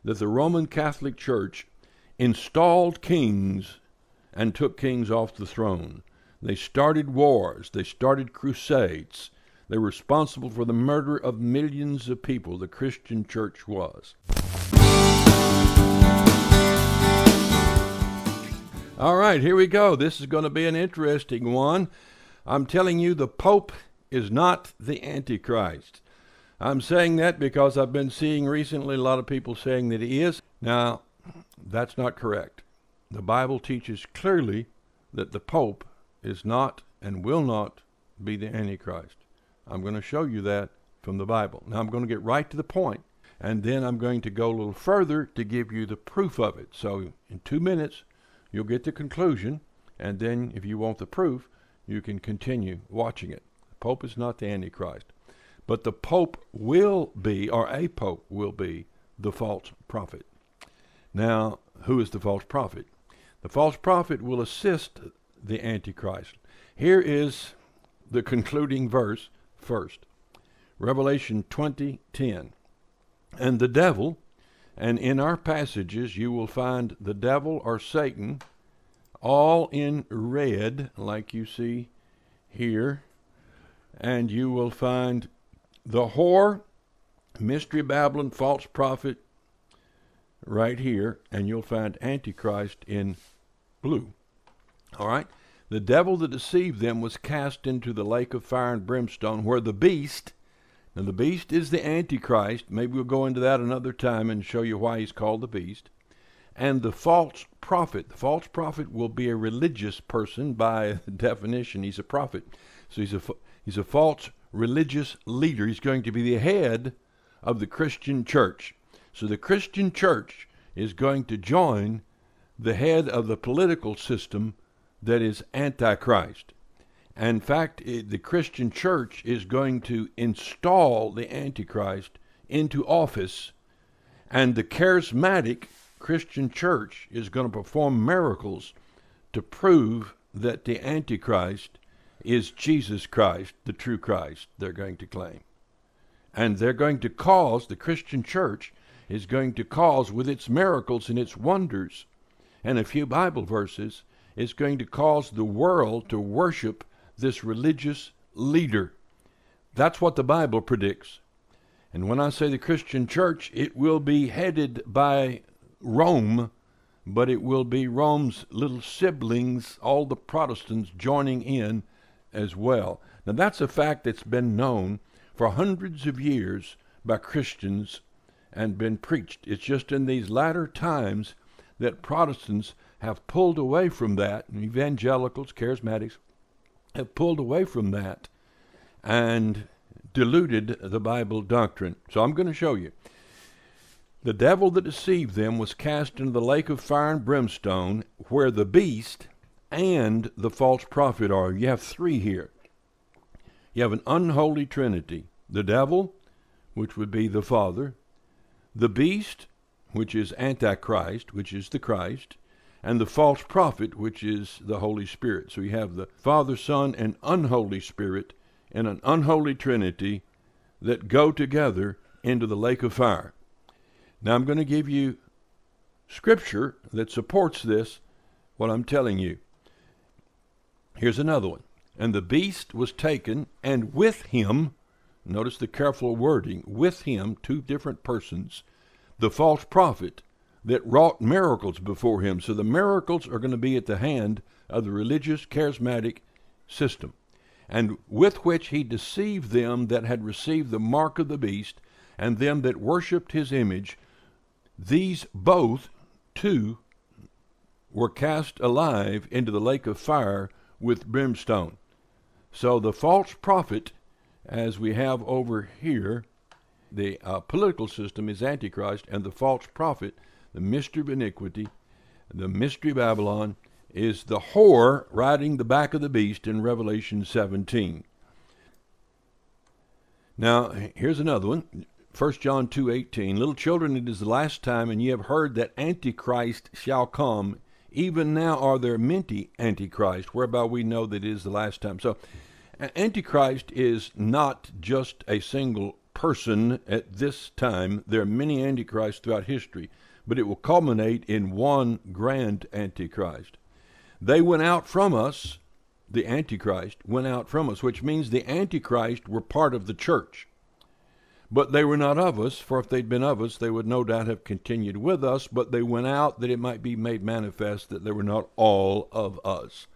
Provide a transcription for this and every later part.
that the Roman Catholic Church installed kings and took kings off the throne. They started wars. They started crusades. They were responsible for the murder of millions of people. The Christian church was. All right, here we go. This is going to be an interesting one. I'm telling you, the Pope is not the Antichrist. I'm saying that because I've been seeing recently a lot of people saying that he is. Now, that's not correct. The Bible teaches clearly that the Pope is not and will not be the Antichrist. I'm going to show you that from the Bible. Now, I'm going to get right to the point, and then I'm going to go a little further to give you the proof of it. So in 2 minutes, you'll get the conclusion, and then if you want the proof, you can continue watching it. The Pope is not the Antichrist. But the Pope will be, or a Pope will be, the false prophet. Now, who is the false prophet? The false prophet will assist the Antichrist. Here is the concluding verse first. Revelation 20:10. And the devil, and in our passages you will find the devil or Satan all in red, like you see here. And you will find the whore, mystery Babylon, false prophet, right here, and you'll find Antichrist in blue. All right? The devil that deceived them was cast into the lake of fire and brimstone, where the beast, now the beast is the Antichrist. Maybe we'll go into that another time and show you why he's called the beast. And the false prophet. The false prophet will be a religious person by definition. He's a prophet. So he's a false religious leader. He's going to be the head of the Christian church. So the Christian church is going to join the head of the political system that is Antichrist. And in fact, the Christian church is going to install the Antichrist into office, and the charismatic Christian church is going to perform miracles to prove that the Antichrist is Jesus Christ, the true Christ, they're going to claim. And they're going to cause, the Christian church is going to cause, with its miracles and its wonders and a few Bible verses, is going to cause the world to worship this religious leader. That's what the Bible predicts. And when I say the Christian church, it will be headed by Rome, but it will be Rome's little siblings, all the Protestants joining in as well. Now that's a fact that's been known for hundreds of years by Christians and been preached. It's just in these latter times that Protestants have pulled away from that, and evangelicals, charismatics, have pulled away from that and diluted the Bible doctrine. So I'm going to show you. The devil that deceived them was cast into the lake of fire and brimstone, where the beast and the false prophet are. You have three here. You have an unholy trinity. The devil, which would be the Father, the beast, which is Antichrist, which is the Christ, and the false prophet, which is the Holy Spirit. So you have the Father, Son, and unholy Spirit in an unholy trinity that go together into the lake of fire. Now I'm going to give you scripture that supports this, what I'm telling you. Here's another one. And the beast was taken, and with him, notice the careful wording, with him, two different persons, the false prophet that wrought miracles before him. So the miracles are going to be at the hand of the religious, charismatic system, and with which he deceived them that had received the mark of the beast, and them that worshipped his image. These both, two, were cast alive into the lake of fire with brimstone. So the false prophet, as we have over here, the political system is Antichrist, and the false prophet, the mystery of iniquity, the mystery Babylon, is the whore riding the back of the beast in Revelation 17. Now, here's another one. 1 John 2:18, little children, it is the last time, and ye have heard that Antichrist shall come. Even now are there many Antichrist, whereby we know that it is the last time. So, Antichrist is not just a single person at this time. There are many antichrists throughout history, but it will culminate in one grand antichrist. They went out from us. The Antichrist went out from us, which means the Antichrist were part of the church. But they were not of us, for if they'd been of us, they would no doubt have continued with us, but they went out that it might be made manifest that they were not all of us.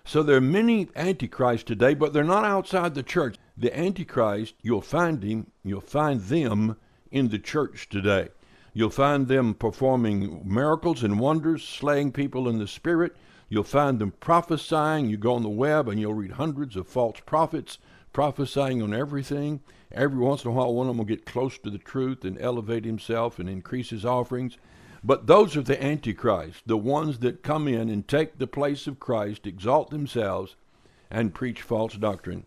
So there are many Antichrists today, but they're not outside the church. The Antichrist, you'll find them in the church today. You'll find them performing miracles and wonders, slaying people in the spirit. You'll find them prophesying. You go on the web and you'll read hundreds of false prophets prophesying on everything. Every once in a while, one of them will get close to the truth and elevate himself and increase his offerings. But those are the Antichrist, the ones that come in and take the place of Christ, exalt themselves, and preach false doctrine.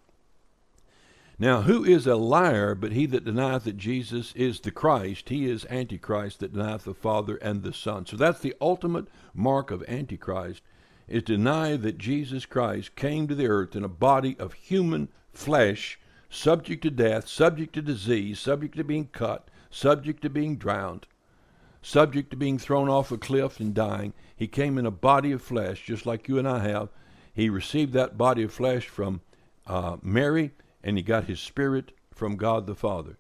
Now, who is a liar but he that denieth that Jesus is the Christ? He is Antichrist that denieth the Father and the Son. So that's the ultimate mark of Antichrist, is deny that Jesus Christ came to the earth in a body of human flesh, subject to death, subject to disease, subject to being cut, subject to being drowned, subject to being thrown off a cliff and dying. He came in a body of flesh, just like you and I have. He received that body of flesh from Mary, and he got his spirit from God the Father.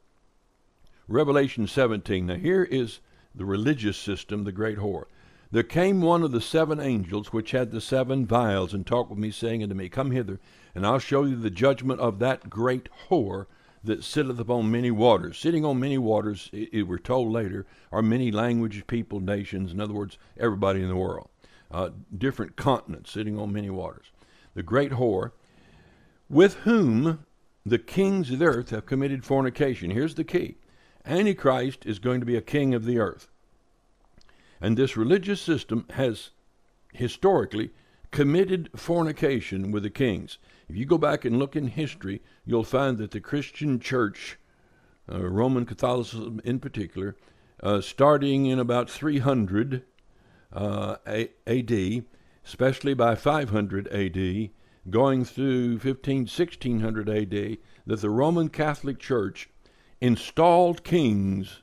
Revelation 17. Now here is the religious system, the great whore. There came one of the seven angels which had the seven vials, and talked with me, saying unto me, Come hither, and I'll show you the judgment of that great whore that sitteth upon many waters. Sitting on many waters, we're told later, are many languages, people, nations, in other words, everybody in the world. Different continents sitting on many waters. The great whore, with whom the kings of the earth have committed fornication. Here's the key. Antichrist is going to be a king of the earth. And this religious system has historically committed fornication with the kings. If you go back and look in history, you'll find that the Christian church, Roman Catholicism in particular, starting in about 300 A.D., especially by 500 A.D., going through 1600 A.D., that the Roman Catholic Church installed kings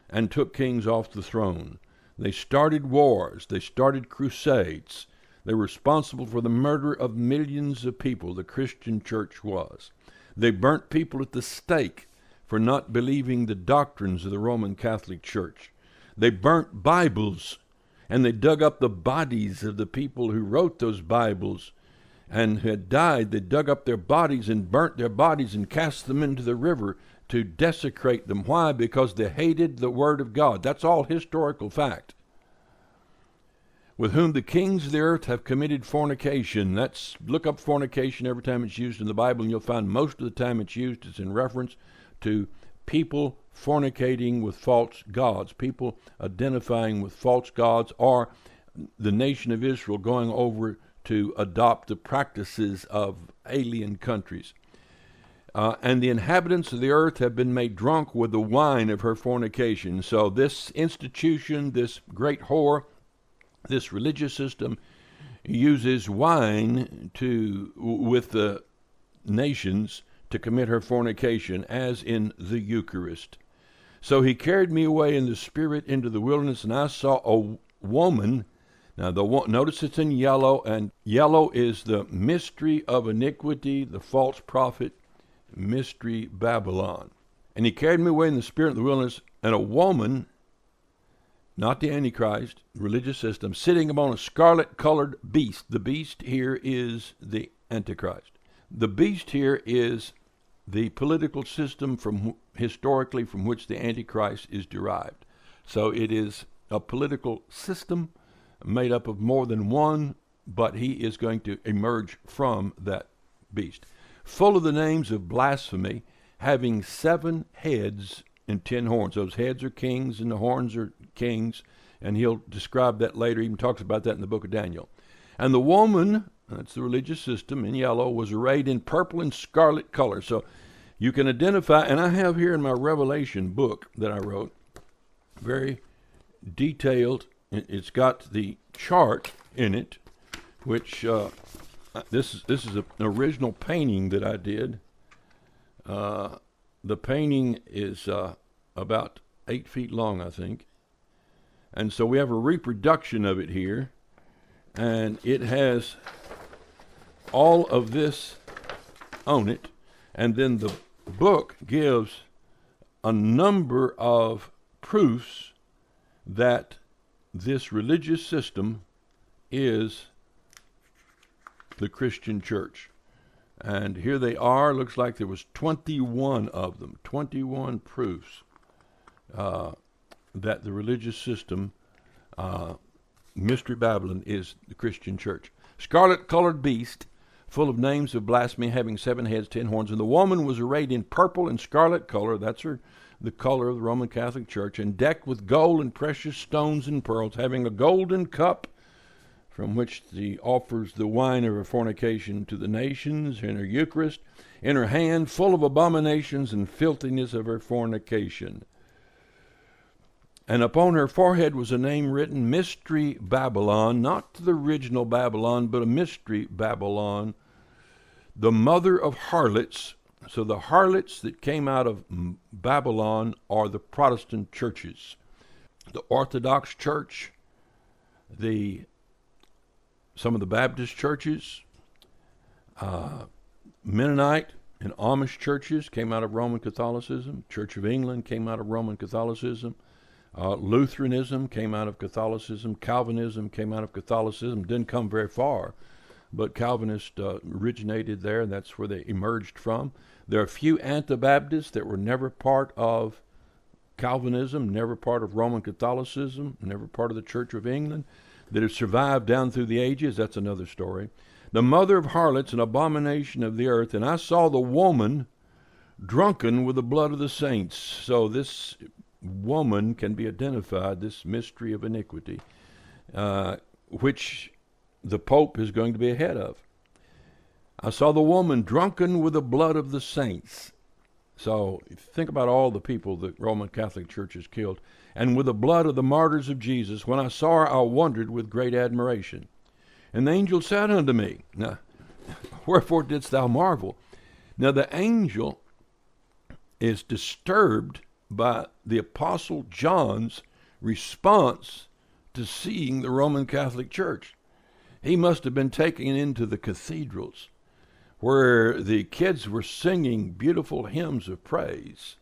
and took kings off the throne. They started wars. They started crusades. They were responsible for the murder of millions of people, the Christian church was. They burnt people at the stake for not believing the doctrines of the Roman Catholic Church. They burnt Bibles, and they dug up the bodies of the people who wrote those Bibles and had died. They dug up their bodies and burnt their bodies and cast them into the river to desecrate them. Why? Because they hated the Word of God. That's all historical fact. With whom the kings of the earth have committed fornication. Look up fornication every time it's used in the Bible, and you'll find most of the time it's used is in reference to people fornicating with false gods, people identifying with false gods, or the nation of Israel going over to adopt the practices of alien countries. And the inhabitants of the earth have been made drunk with the wine of her fornication. So this institution, this great whore, this religious system uses wine with the nations to commit her fornication, as in the Eucharist. So he carried me away in the spirit into the wilderness, and I saw a woman. Now, notice it's in yellow, and yellow is the mystery of iniquity, the false prophet, mystery Babylon. And he carried me away in the spirit of the wilderness, and a woman, not the Antichrist, religious system, sitting upon a scarlet-colored beast. The beast here is the Antichrist. The beast here is the political system historically from which the Antichrist is derived. So it is a political system made up of more than one, but he is going to emerge from that beast. Full of the names of blasphemy, having 7 heads and 10 horns. Those heads are kings and the horns are kings, and he'll describe that later. He even talks about that in the book of Daniel. And the woman, that's the religious system, in yellow, was arrayed in purple and scarlet color. So you can identify, and I have here in my Revelation book that I wrote, very detailed. It's got the chart in it, which this is an original painting that I did. the painting is about 8 feet long, I think. And so we have a reproduction of it here. And it has all of this on it. And then the book gives a number of proofs that this religious system is the Christian church. And here they are. Looks like there was 21 of them, 21 proofs that the religious system, Mystery Babylon, is the Christian church. Scarlet-colored beast, full of names of blasphemy, having 7 heads, 10 horns. And the woman was arrayed in purple and scarlet color. That's the color of the Roman Catholic Church, and decked with gold and precious stones and pearls, having a golden cup from which she offers the wine of her fornication to the nations, in her Eucharist, in her hand, full of abominations and filthiness of her fornication. And upon her forehead was a name written, Mystery Babylon, not the original Babylon, but a Mystery Babylon, the mother of harlots. So the harlots that came out of Babylon are the Protestant churches. The Orthodox Church, some of the Baptist churches, Mennonite and Amish churches came out of Roman Catholicism. Church of England came out of Roman Catholicism. Lutheranism came out of Catholicism. Calvinism came out of Catholicism. Didn't come very far, but Calvinists originated there, and that's where they emerged from. There are a few Anabaptists that were never part of Calvinism, never part of Roman Catholicism, never part of the Church of England, that have survived down through the ages. That's another story. The mother of harlots, an abomination of the earth. And I saw the woman drunken with the blood of the saints. So this woman can be identified, this mystery of iniquity, which the Pope is going to be ahead of. I saw the woman drunken with the blood of the saints. So think about all the people the Roman Catholic Church has killed. And with the blood of the martyrs of Jesus. When I saw her, I wondered with great admiration. And the angel said unto me, now, wherefore didst thou marvel? Now the angel is disturbed by the Apostle John's response to seeing the Roman Catholic Church. He must have been taken into the cathedrals where the kids were singing beautiful hymns of praise,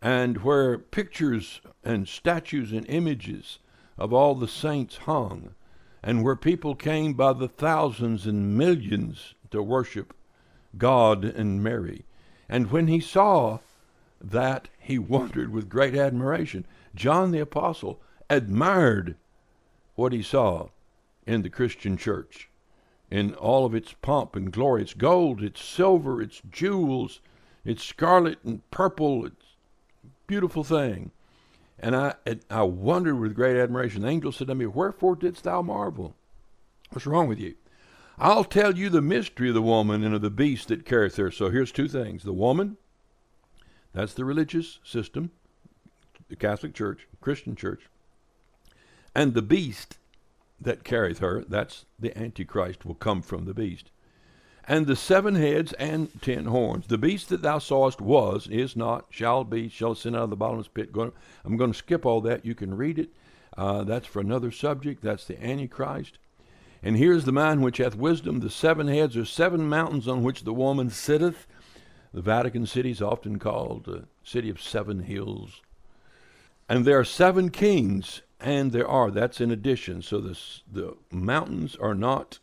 and where pictures and statues and images of all the saints hung, and where people came by the thousands and millions to worship God and Mary. And when he saw that, he wondered with great admiration. John the Apostle admired what he saw in the Christian church, in all of its pomp and glory. It's gold, it's silver, it's jewels, it's scarlet and purple. It's a beautiful thing. And I wondered with great admiration. The angel said to me, wherefore didst thou marvel? What's wrong with you? I'll tell you the mystery of the woman and of the beast that carrieth her. So here's two things. The woman, that's the religious system, the Catholic Church, Christian Church. And the beast that carrieth her, that's the Antichrist, will come from the beast. And the 7 heads and 10 horns. The beast that thou sawest was, is not, shall be, shall ascend out of the bottomless pit. I'm going to skip all that. You can read it. That's for another subject. That's the Antichrist. And here's the man which hath wisdom. The 7 heads are 7 mountains on which the woman sitteth. The Vatican City is often called the city of 7 hills. And there are 7 kings, and that's in addition. So the mountains are not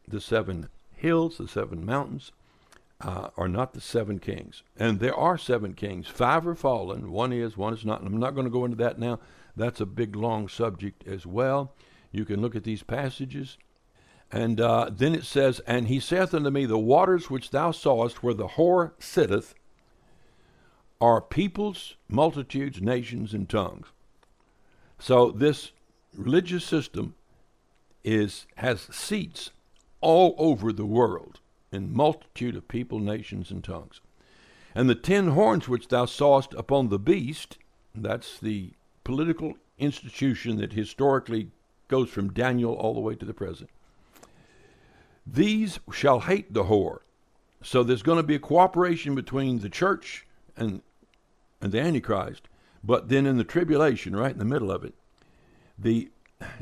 the 7 hills, the 7 mountains are not the 7 kings. And there are 7 kings. 5 are fallen, one is not. And I'm not going to go into that now. That's a big, long subject as well. You can look at these passages. And then it says, and he saith unto me, the waters which thou sawest where the whore sitteth are peoples, multitudes, nations, and tongues. So this religious system has seats all over the world, in multitude of people, nations, and tongues. And the 10 horns which thou sawest upon the beast, that's the political institution that historically goes from Daniel all the way to the present. These shall hate the whore. So there's going to be a cooperation between the church and and the Antichrist. But then in the tribulation, right in the middle of it, the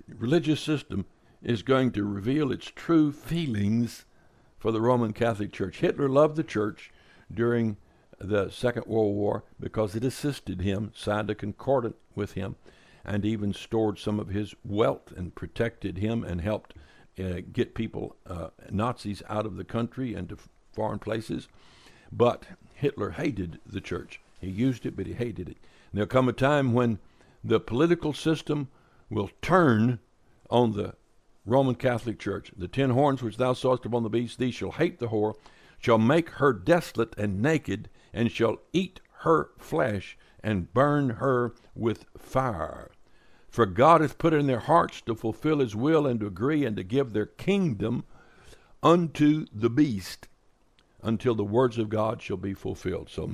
religious system is going to reveal its true feelings for the Roman Catholic Church. Hitler loved the church during the Second World War because it assisted him, signed a concordant with him, and even stored some of his wealth and protected him and helped get people, Nazis, out of the country and to foreign places. But Hitler hated the church. He used it, but he hated it. And there'll come a time when the political system will turn on the Roman Catholic Church. The 10 horns which thou sawest upon the beast, these shall hate the whore, shall make her desolate and naked, and shall eat her flesh, and burn her with fire. For God hath put it in their hearts to fulfill his will, and to agree, and to give their kingdom unto the beast, until the words of God shall be fulfilled. So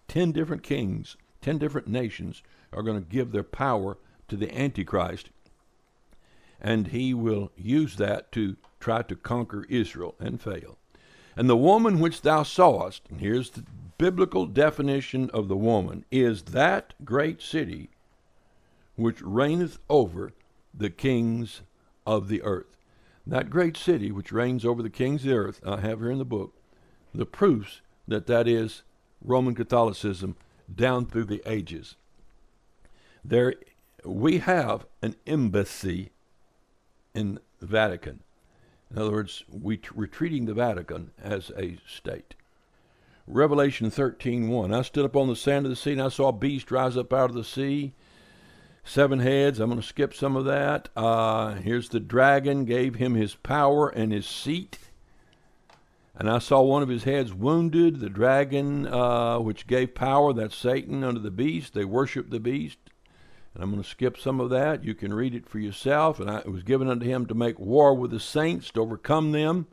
10 different kings, 10 different nations are going to give their power to the Antichrist, and he will use that to try to conquer Israel and fail. And the woman which thou sawest, and here's the biblical definition of the woman, is that great city which reigneth over the kings of the earth. That great city which reigns over the kings of the earth, I have here in the book the proofs that that is Roman Catholicism down through the ages. There, we have an embassy in the Vatican. In other words, we're treating the Vatican as a state. Revelation 13:1. I stood up on the sand of the sea, and I saw a beast rise up out of the sea, 7 heads. I'm going to skip some of that. Here's the dragon, gave him his power and his seat. And I saw one of his heads wounded. The dragon, which gave power, that's Satan, unto the beast. They worship the beast. And I'm going to skip some of that. You can read it for yourself. And it was given unto him to make war with the saints, to overcome them.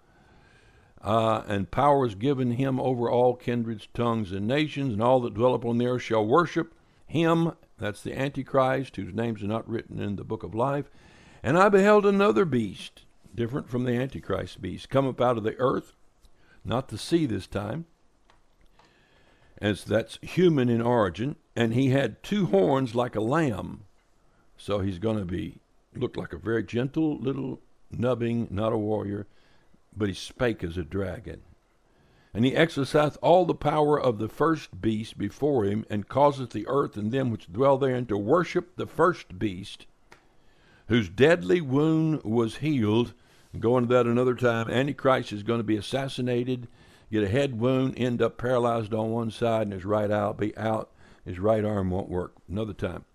And power was given him over all kindreds, tongues, and nations. And all that dwell upon the earth shall worship him. That's the Antichrist, whose names are not written in the book of life. And I beheld another beast, different from the Antichrist beast, come up out of the earth, not the sea this time, as that's human in origin. And he had 2 horns like a lamb. So he's going to look like a very gentle little nubbing, not a warrior, but he spake as a dragon. And he exerciseth all the power of the first beast before him, and causeth the earth and them which dwell therein to worship the first beast, whose deadly wound was healed. Go into that another time. Antichrist is going to be assassinated, get a head wound, end up paralyzed on one side, and his right eye will be out. His right arm won't work. Another time.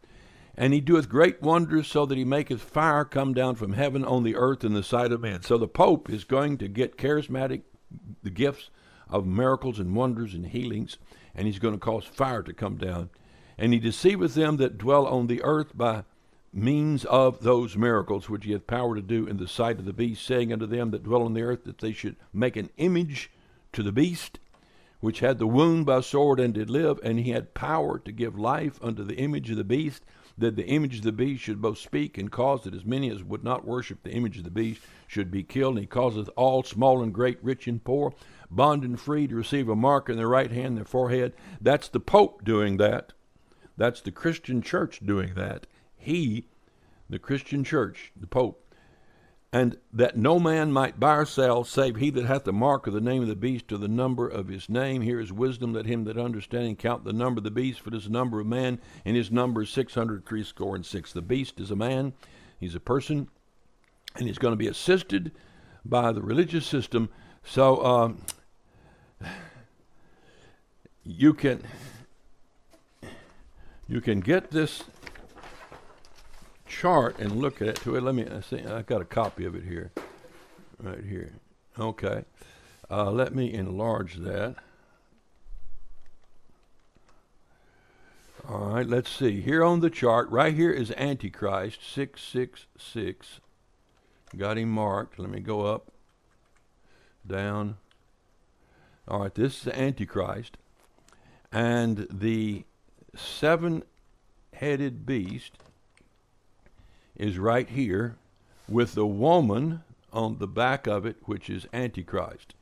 And he doeth great wonders, so that he maketh fire come down from heaven on the earth in the sight of men. So the Pope is going to get charismatic, the gifts of miracles and wonders and healings, and he's going to cause fire to come down. And he deceiveth them that dwell on the earth by means of those miracles which he hath power to do in the sight of the beast, saying unto them that dwell on the earth that they should make an image to the beast, which had the wound by sword and did live, and he had power to give life unto the image of the beast, that the image of the beast should both speak, and cause that as many as would not worship the image of the beast should be killed. And he causeth all, small and great, rich and poor, bond and free, to receive a mark in their right hand, their forehead. That's the Pope doing that. That's the Christian church doing that. He, the Christian church, the Pope. And that no man might buy or sell, save he that hath the mark of the name of the beast, or the number of his name. Here is wisdom. Let him that understanding count the number of the beast, for it is the number of man, and his number is 666. The beast is a man. He's a person, and he's going to be assisted by the religious system. So you can get this chart and look at it. Let me see. I got a copy of it here, right here. Okay, let me enlarge that. All right, let's see. Here on the chart, right here is Antichrist 666. Got him marked. Let me go up, down. All right, this is the Antichrist, and the 7-headed beast is right here with the woman on the back of it, which is Antichrist.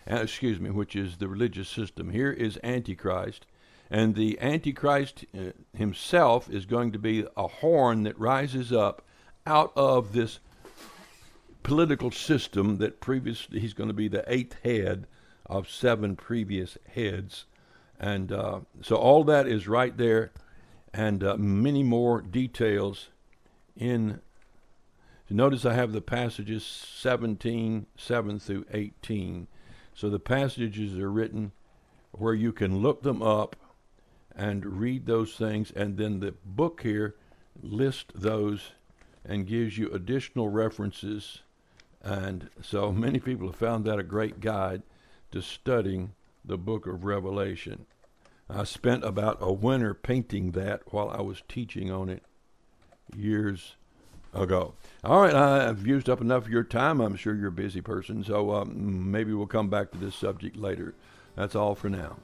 Which is the religious system. Here is Antichrist, And the Antichrist himself is going to be a horn that rises up out of this political system that he's going to be the 8th head of 7 previous heads. And so all that is right there, and many more details in. Notice I have the passages 17, 7 through 18. So the passages are written where you can look them up and read those things, and then the book here lists those and gives you additional references. And so many people have found that a great guide to studying the book of Revelation. I spent about a winter painting that while I was teaching on it years ago. All right, I've used up enough of your time. I'm sure you're a busy person, so maybe we'll come back to this subject later. That's all for now.